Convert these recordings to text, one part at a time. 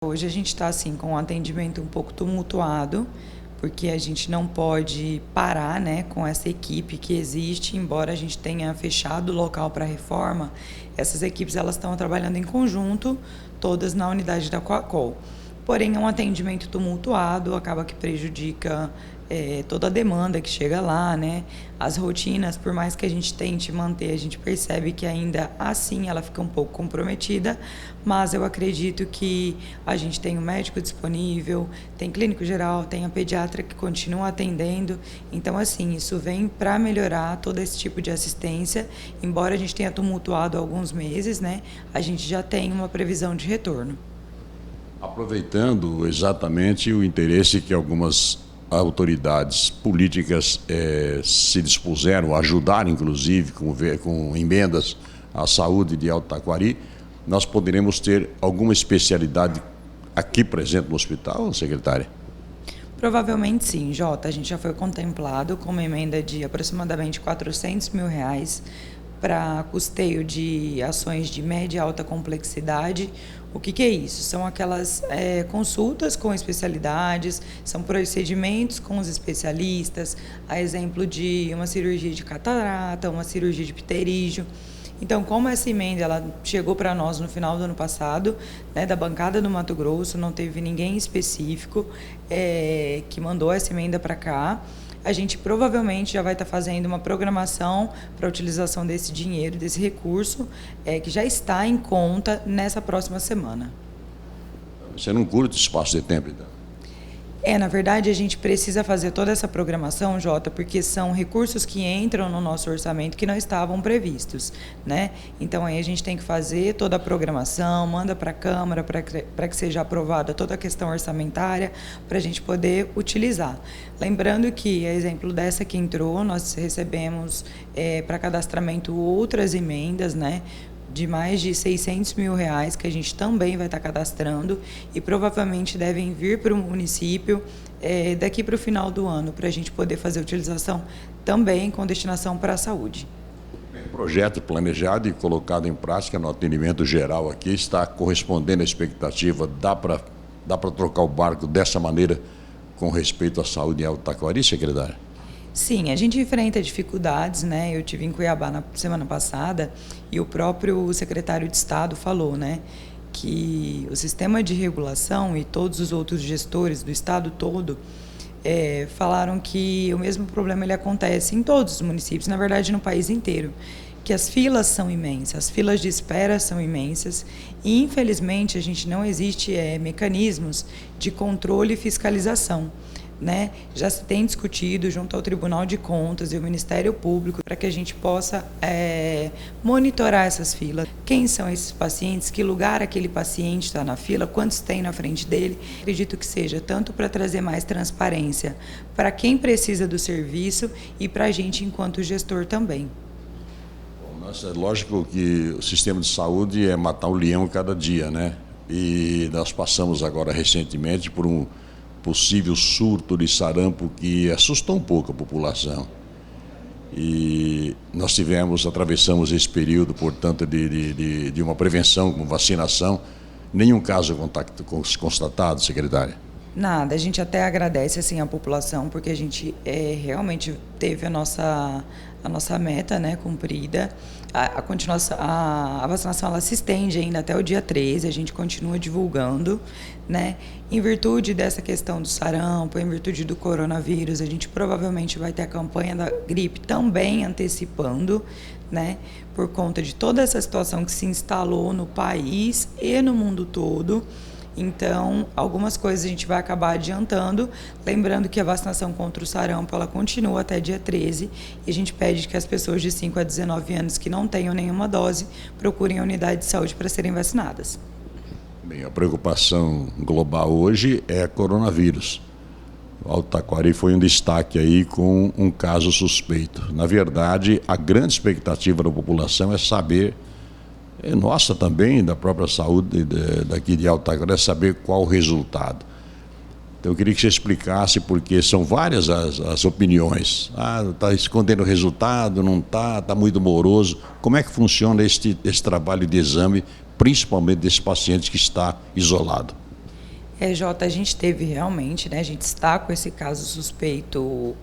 Hoje a gente está assim com um atendimento um pouco tumultuado, porque a gente não pode parar, né, com essa equipe que existe, embora a gente tenha fechado o local para reforma. Essas equipes elas estão trabalhando em conjunto, todas na unidade da Coacol. Porém, é um atendimento tumultuado, acaba que prejudica toda a demanda que chega lá, né? As rotinas, por mais que a gente tente manter, a gente percebe que ainda assim ela fica um pouco comprometida, mas eu acredito que a gente tem o médico disponível, tem clínico geral, tem a pediatra que continua atendendo, então assim, isso vem para melhorar todo esse tipo de assistência, embora a gente tenha tumultuado alguns meses, né? A gente já tem uma previsão de retorno. Aproveitando exatamente o interesse que algumas autoridades políticas se dispuseram a ajudar, inclusive, com emendas à saúde de Alto Taquari, nós poderemos ter alguma especialidade aqui presente no hospital, secretária? Provavelmente sim, Jota. A gente já foi contemplado com uma emenda de aproximadamente R$ 400 mil para custeio de ações de média e alta complexidade. O que é isso? São aquelas consultas com especialidades, são procedimentos com os especialistas, a exemplo de uma cirurgia de catarata, uma cirurgia de pterígio. Então, como essa emenda ela chegou para nós no final do ano passado, né, da bancada do Mato Grosso, não teve ninguém específico que mandou essa emenda para cá, a gente provavelmente já vai estar fazendo uma programação para a utilização desse dinheiro, desse recurso, que já está em conta nessa próxima semana. Você não curta espaço de tempo, então? Na verdade, a gente precisa fazer toda essa programação, Jota, porque são recursos que entram no nosso orçamento que não estavam previstos, né? Então, aí a gente tem que fazer toda a programação, manda para a Câmara para que seja aprovada toda a questão orçamentária, para a gente poder utilizar. Lembrando que, a exemplo dessa que entrou, nós recebemos para cadastramento outras emendas, né? De mais de R$ 600 mil que a gente também vai estar cadastrando e provavelmente devem vir para o município daqui para o final do ano, para a gente poder fazer utilização também com destinação para a saúde. O projeto planejado e colocado em prática no atendimento geral aqui está correspondendo à expectativa. Dá para trocar o barco dessa maneira com respeito à saúde em Alto Taquari, secretária? Sim, a gente enfrenta dificuldades, né? Eu tive em Cuiabá na semana passada e o próprio secretário de Estado falou, né, que o sistema de regulação e todos os outros gestores do Estado todo falaram que o mesmo problema ele acontece em todos os municípios, na verdade no país inteiro, que as filas são imensas, as filas de espera são imensas e infelizmente a gente não existe mecanismos de controle e fiscalização. Né? Já se tem discutido junto ao Tribunal de Contas e ao Ministério Público para que a gente possa monitorar essas filas. Quem são esses pacientes, que lugar aquele paciente está na fila, quantos tem na frente dele. Acredito que seja tanto para trazer mais transparência para quem precisa do serviço e para a gente enquanto gestor também. Bom, nossa, é lógico que o sistema de saúde é matar um leão cada dia, né? E nós passamos agora recentemente por um possível surto de sarampo que assustou um pouco a população. E nós atravessamos esse período, portanto, de uma prevenção com vacinação. Nenhum caso constatado, secretária? Nada, a gente até agradece assim a população, porque a gente realmente teve a nossa meta, né, cumprida. A continuação, a vacinação ela se estende ainda até o dia 13, a gente continua divulgando, né? Em virtude dessa questão do sarampo, em virtude do coronavírus, a gente provavelmente vai ter a campanha da gripe também antecipando, né? Por conta de toda essa situação que se instalou no país e no mundo todo. Então, algumas coisas a gente vai acabar adiantando, lembrando que a vacinação contra o sarampo ela continua até dia 13 e a gente pede que as pessoas de 5 a 19 anos que não tenham nenhuma dose procurem a unidade de saúde para serem vacinadas. Bem, a preocupação global hoje é coronavírus. O Alto Taquari foi um destaque aí com um caso suspeito. Na verdade, a grande expectativa da população é saber, nossa também, da própria saúde daqui de Alto Taquari, é saber qual o resultado. Então eu queria que você explicasse, porque são várias as opiniões. Está escondendo o resultado, não está muito moroso. Como é que funciona esse trabalho de exame, principalmente desse paciente que está isolado? Jota, a gente teve realmente, né? A gente está com esse caso suspeito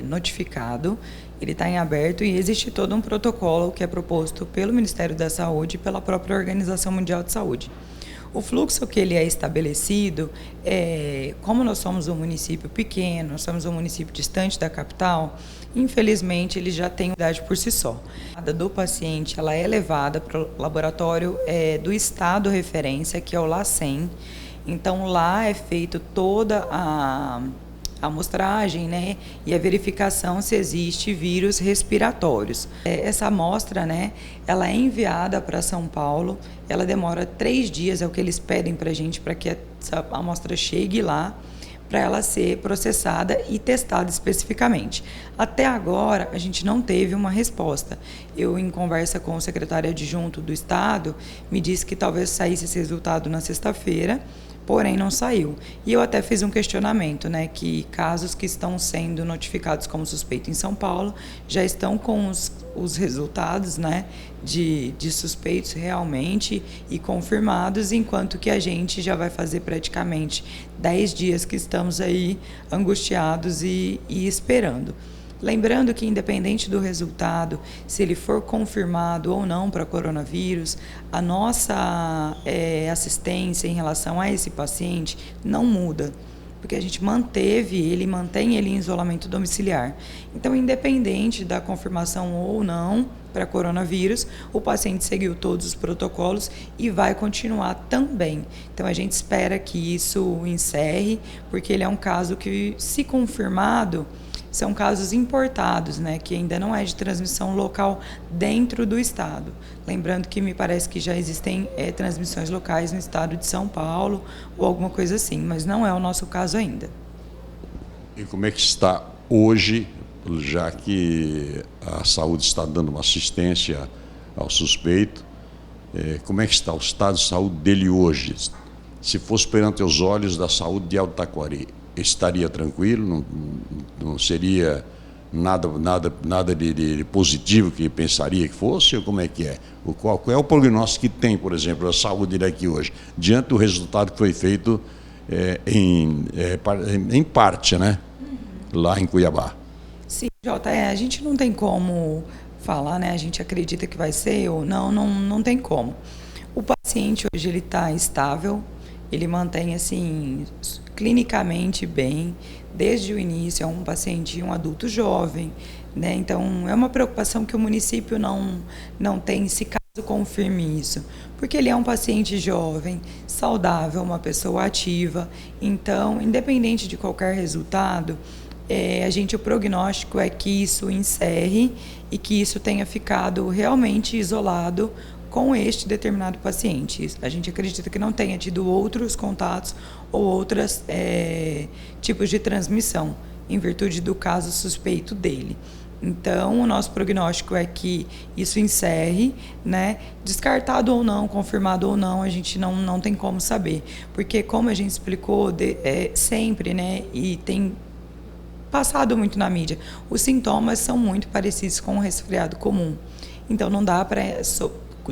notificado, ele está em aberto e existe todo um protocolo que é proposto pelo Ministério da Saúde e pela própria Organização Mundial de Saúde. O fluxo que ele é estabelecido, como nós somos um município pequeno, nós somos um município distante da capital, infelizmente ele já tem unidade por si só. A do paciente ela é levada para o laboratório do estado referência, que é o LACEN. Então lá é feito toda a amostragem, né, e a verificação se existe vírus respiratórios. Essa amostra, né, ela é enviada para São Paulo, ela demora 3 dias, é o que eles pedem para a gente, para que essa amostra chegue lá, para ela ser processada e testada especificamente. Até agora, a gente não teve uma resposta. Eu, em conversa com o secretário adjunto do Estado, me disse que talvez saísse esse resultado na sexta-feira, porém não saiu. E eu até fiz um questionamento, né, que casos que estão sendo notificados como suspeito em São Paulo já estão com os resultados, né, de suspeitos realmente e confirmados, enquanto que a gente já vai fazer praticamente 10 dias que estamos aí angustiados e esperando. Lembrando que, independente do resultado, se ele for confirmado ou não para coronavírus, a nossa assistência em relação a esse paciente não muda, porque a gente mantém ele em isolamento domiciliar. Então, independente da confirmação ou não para coronavírus, o paciente seguiu todos os protocolos e vai continuar também. Então, a gente espera que isso encerre, porque ele é um caso que, se confirmado, são casos importados, né, que ainda não é de transmissão local dentro do estado. Lembrando que me parece que já existem transmissões locais no estado de São Paulo ou alguma coisa assim, mas não é o nosso caso ainda. E como é que está hoje, já que a saúde está dando uma assistência ao suspeito, como é que está o estado de saúde dele hoje? Se fosse perante os olhos da saúde de Alto Taquari, estaria tranquilo, não seria nada de positivo que pensaria que fosse, ou como é que é? Qual é o prognóstico que tem, por exemplo, a saúde daqui hoje, diante do resultado que foi feito em parte, né, lá em Cuiabá? Sim, Jota, a gente não tem como falar, né, a gente acredita que vai ser ou não tem como. O paciente hoje ele está estável, ele mantém assim clinicamente bem desde o início. É um paciente, um adulto jovem, né? Então é uma preocupação que o município não tem, se caso confirme isso, porque ele é um paciente jovem, saudável, uma pessoa ativa. Então, independente de qualquer resultado, o prognóstico é que isso encerre e que isso tenha ficado realmente isolado com este determinado paciente. A gente acredita que não tenha tido outros contatos ou outros tipos de transmissão, em virtude do caso suspeito dele. Então, o nosso prognóstico é que isso encerre, né? Descartado ou não, confirmado ou não, a gente não tem como saber. Porque, como a gente explicou sempre, né? E tem passado muito na mídia, os sintomas são muito parecidos com um resfriado comum. Então, não dá para,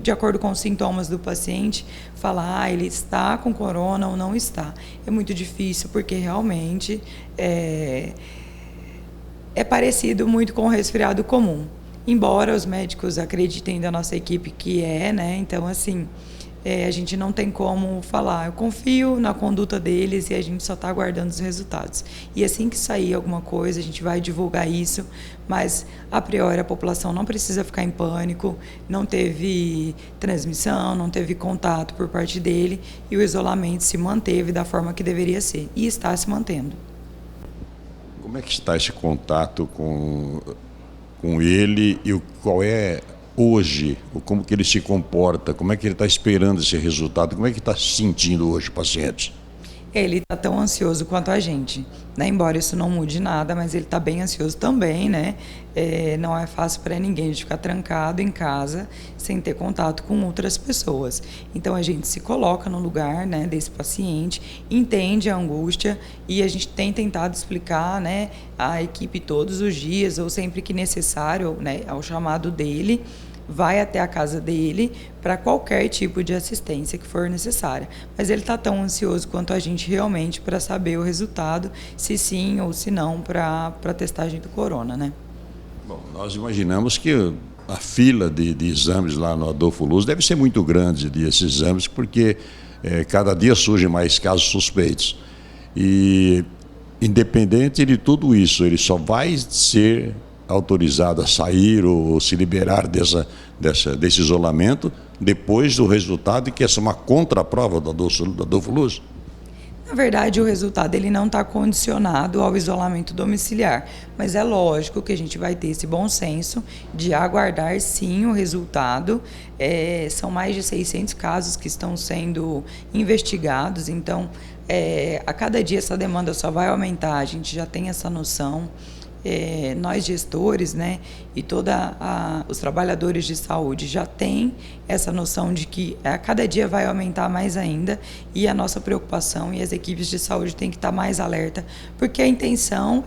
de acordo com os sintomas do paciente, falar ele está com corona ou não está. É muito difícil, porque realmente é parecido muito com o resfriado comum. Embora os médicos acreditem da nossa equipe que né? Então, assim, a gente não tem como falar. Eu confio na conduta deles e a gente só está aguardando os resultados. E assim que sair alguma coisa, a gente vai divulgar isso, mas, a priori, a população não precisa ficar em pânico, não teve transmissão, não teve contato por parte dele e o isolamento se manteve da forma que deveria ser e está se mantendo. Como é que está esse contato com ele e qual é hoje, como que ele se comporta, como é que ele está esperando esse resultado, como é que está se sentindo hoje o paciente? Ele está tão ansioso quanto a gente, né? Embora isso não mude nada, mas ele está bem ansioso também, né? Não é fácil para ninguém de ficar trancado em casa sem ter contato com outras pessoas. Então a gente se coloca no lugar, né, desse paciente, entende a angústia e a gente tem tentado explicar, né, à equipe todos os dias ou sempre que necessário, né, ao chamado dele, vai até a casa dele para qualquer tipo de assistência que for necessária. Mas ele está tão ansioso quanto a gente realmente para saber o resultado, se sim ou se não, para a testagem do corona, né? Bom, nós imaginamos que a fila de exames lá no Adolfo Luz deve ser muito grande desses exames, porque cada dia surgem mais casos suspeitos. E, independente de tudo isso, ele só vai ser autorizado a sair ou se liberar desse isolamento depois do resultado, que essa é uma contraprova do Adolfo Luz. Na verdade, o resultado ele não está condicionado ao isolamento domiciliar, mas é lógico que a gente vai ter esse bom senso de aguardar sim o resultado. São mais de 600 casos que estão sendo investigados, então a cada dia essa demanda só vai aumentar, a gente já tem essa noção. Nós gestores, né, e os trabalhadores de saúde já têm essa noção de que a cada dia vai aumentar mais ainda, e a nossa preocupação e as equipes de saúde têm que estar mais alerta, porque a intenção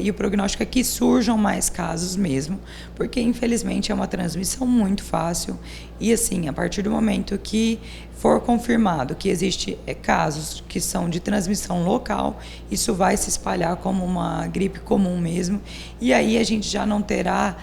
e o prognóstico é que surjam mais casos mesmo, porque infelizmente é uma transmissão muito fácil, e assim, a partir do momento que for confirmado que existe casos que são de transmissão local, isso vai se espalhar como uma gripe comum mesmo, e aí a gente já não terá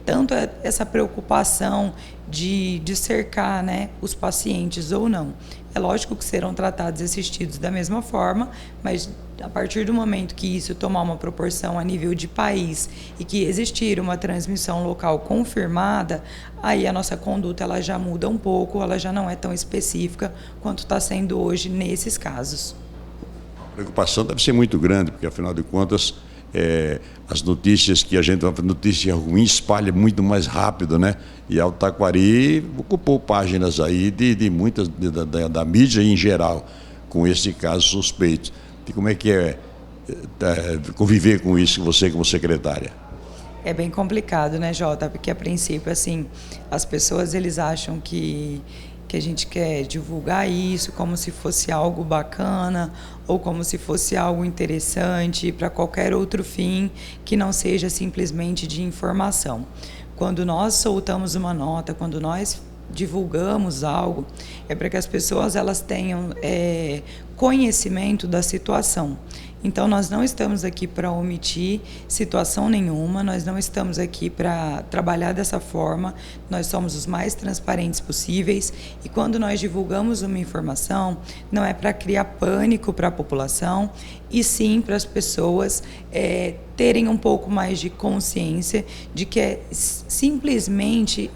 tanto essa preocupação de cercar, né, os pacientes ou não. É lógico que serão tratados e assistidos da mesma forma, mas a partir do momento que isso tomar uma proporção a nível de país e que existir uma transmissão local confirmada, aí a nossa conduta ela já muda um pouco, ela já não é tão específica quanto está sendo hoje nesses casos. A preocupação deve ser muito grande, porque afinal de contas as notícias que a gente, notícia ruim espalha muito mais rápido, né? E a Taquari ocupou páginas aí de muitas da mídia em geral com esse caso suspeito. E como é que conviver com isso, você como secretária? É bem complicado, né, Jota? Porque a princípio, assim, as pessoas eles acham que a gente quer divulgar isso como se fosse algo bacana ou como se fosse algo interessante para qualquer outro fim que não seja simplesmente de informação. Quando nós soltamos uma nota, quando nós divulgamos algo, é para que as pessoas elas tenham conhecimento da situação. Então, nós não estamos aqui para omitir situação nenhuma, nós não estamos aqui para trabalhar dessa forma, nós somos os mais transparentes possíveis, e quando nós divulgamos uma informação, não é para criar pânico para a população, e sim para as pessoas terem um pouco mais de consciência de que é simplesmente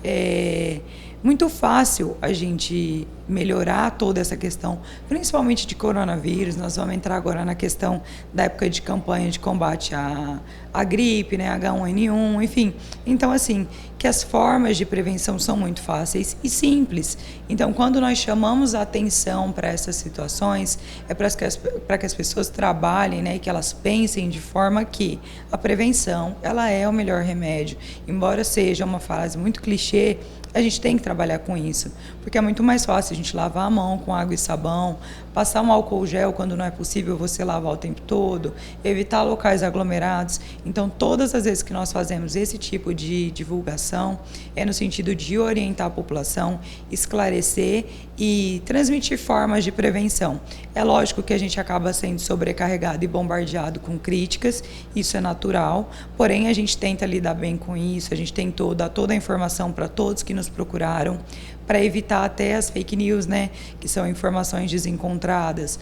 muito fácil a gente melhorar toda essa questão, principalmente de coronavírus. Nós vamos entrar agora na questão da época de campanha de combate à gripe, né, H1N1, enfim. Então, assim, que as formas de prevenção são muito fáceis e simples. Então, quando nós chamamos a atenção para essas situações, é para que as pessoas trabalhem, né, e que elas pensem de forma que a prevenção, ela é o melhor remédio. Embora seja uma frase muito clichê, a gente tem que trabalhar com isso, porque é muito mais fácil a gente lavar a mão com água e sabão, passar um álcool gel quando não é possível você lavar o tempo todo, evitar locais aglomerados. Então, todas as vezes que nós fazemos esse tipo de divulgação, é no sentido de orientar a população, esclarecer e transmitir formas de prevenção. É lógico que a gente acaba sendo sobrecarregado e bombardeado com críticas, isso é natural, porém a gente tenta lidar bem com isso, a gente tentou dar toda a informação para todos que nos procuraram, para evitar até as fake news, né, que são informações desencontradas.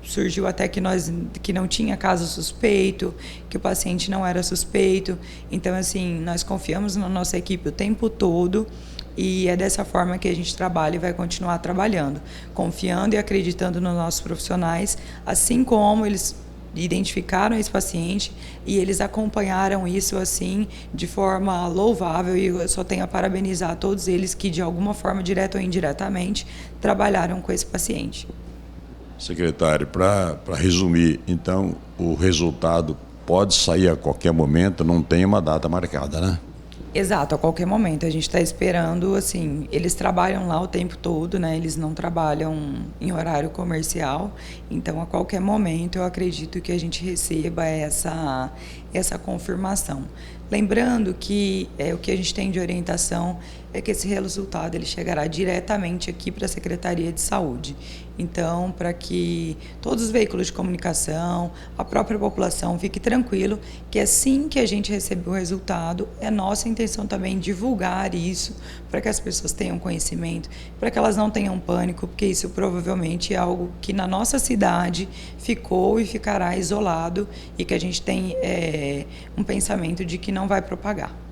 Surgiu até que não tinha caso suspeito, que o paciente não era suspeito. Então, assim, nós confiamos na nossa equipe o tempo todo, e é dessa forma que a gente trabalha e vai continuar trabalhando, confiando e acreditando nos nossos profissionais, assim como eles identificaram esse paciente e eles acompanharam isso assim de forma louvável, e eu só tenho a parabenizar a todos eles que de alguma forma, direta ou indiretamente, trabalharam com esse paciente. Secretário, para resumir, então o resultado pode sair a qualquer momento, não tem uma data marcada, né? Exato, a qualquer momento. A gente está esperando, assim, eles trabalham lá o tempo todo, né? Eles não trabalham em horário comercial, então a qualquer momento eu acredito que a gente receba essa confirmação. Lembrando que o que a gente tem de orientação é que esse resultado ele chegará diretamente aqui para a Secretaria de Saúde. Então, para que todos os veículos de comunicação, a própria população fique tranquilo que assim que a gente receber o resultado, é nossa intenção também divulgar isso para que as pessoas tenham conhecimento, para que elas não tenham pânico, porque isso provavelmente é algo que na nossa cidade ficou e ficará isolado e que a gente tem um pensamento de que não vai propagar.